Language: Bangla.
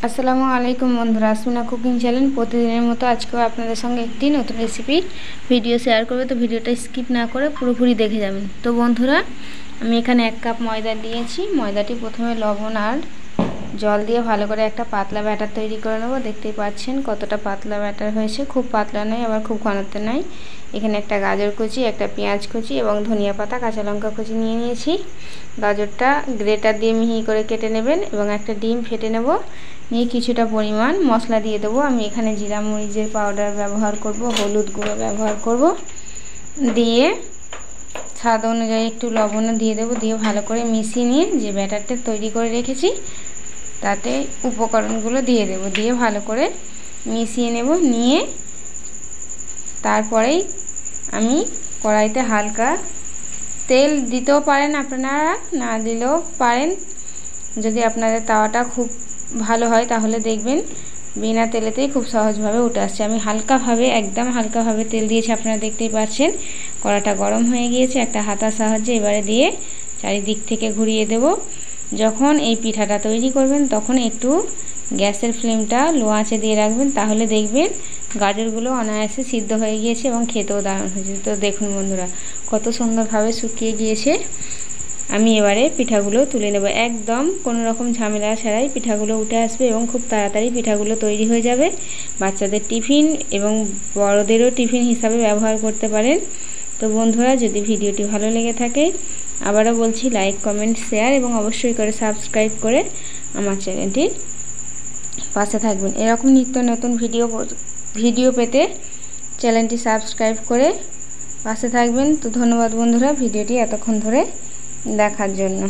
আসসালামু আলাইকুম বন্ধুরা, আসমিনা কুকিং চ্যানেল প্রতিদিনের মতো আজকেও আপনাদের সঙ্গে একটি নতুন রেসিপি ভিডিও শেয়ার করবে। তো ভিডিওটা স্কিপ না করে পুরোপুরি দেখে যাবেন। তো বন্ধুরা, আমি এখানে 1 কাপ ময়দা দিয়েছি। ময়দাটি প্রথমে লবণ আর জল দিয়ে ভালো করে একটা পাতলা ব্যাটার তৈরি করে নেব। দেখতেই পাচ্ছেন কতটা পাতলা ব্যাটার হয়েছে, খুব পাতলা নয় আবার খুব ঘনত্ব নয়। এখানে একটা গাজর কুচি, একটা পেঁয়াজ কুচি এবং ধনিয়া পাতা, কাঁচা লঙ্কা কুচি নিয়ে নিয়েছি। গাজরটা গ্রেটার দিয়ে মিহি করে কেটে নেবেন এবং একটা ডিম ফেটে নেব। নিয়ে কিছুটা পরিমাণ মশলা দিয়ে দেবো। আমি এখানে জিরা মরিচের পাউডার ব্যবহার করব, হলুদ গুঁড়ো ব্যবহার করব, দিয়ে স্বাদ অনুযায়ী একটু লবণও দিয়ে দেবো। দিয়ে ভালো করে মিশিয়ে নিয়ে যে ব্যাটারটা তৈরি করে রেখেছি তাতে উপকরণগুলো দিয়ে দেব। দিয়ে ভালো করে মিশিয়ে নেব। নিয়ে তারপরেই আমি কড়াইতে হালকা তেল দিতেও পারেন, আপনারা না দিলেও পারেন। যদি আপনাদের তাওয়াটা খুব ভালো হয় তাহলে দেখবেন বিনা তেলেতেই খুব সহজভাবে উঠে আসছে। আমি হালকাভাবে, একদম হালকাভাবে তেল দিয়েছি, আপনারা দেখতেই পাচ্ছেন। কড়াটা গরম হয়ে গিয়েছে। একটা হাতার সাহায্যে এবারে দিয়ে চারিদিক থেকে ঘুরিয়ে দেব। যখন এই পিঠাটা তৈরি করবেন তখন একটু গ্যাসের ফ্লেমটা লো আঁচে দিয়ে রাখবেন, তাহলে দেখবেন গাজরগুলো অনায়াসে সিদ্ধ হয়ে গিয়েছে এবং খেতেও দারুণ হয়েছে। তো দেখুন বন্ধুরা, কত সুন্দরভাবে শুকিয়ে গিয়েছে। আমি এবারে পিঠাগুলো তুলে নেব। একদম কোনো রকম ঝামেলা ছাড়াই পিঠাগুলো উঠে আসবে এবং খুব তাড়াতাড়ি পিঠাগুলো তৈরি হয়ে যাবে। বাচ্চাদের টিফিন এবং বড়দেরও টিফিন হিসাবে ব্যবহার করতে পারেন। তো বন্ধুরা, যদি ভিডিওটি ভালো লেগে থাকে আবারও বলছি, লাইক, কমেন্ট, শেয়ার এবং অবশ্যই করে সাবস্ক্রাইব করে আমার চ্যানেলটির পাশে থাকবেন। এরকম নিত্য নতুন ভিডিও পেতে চ্যানেলটি সাবস্ক্রাইব করে পাশে থাকবেন। তো ধন্যবাদ বন্ধুরা ভিডিওটি এতক্ষণ ধরে দেখার জন্য।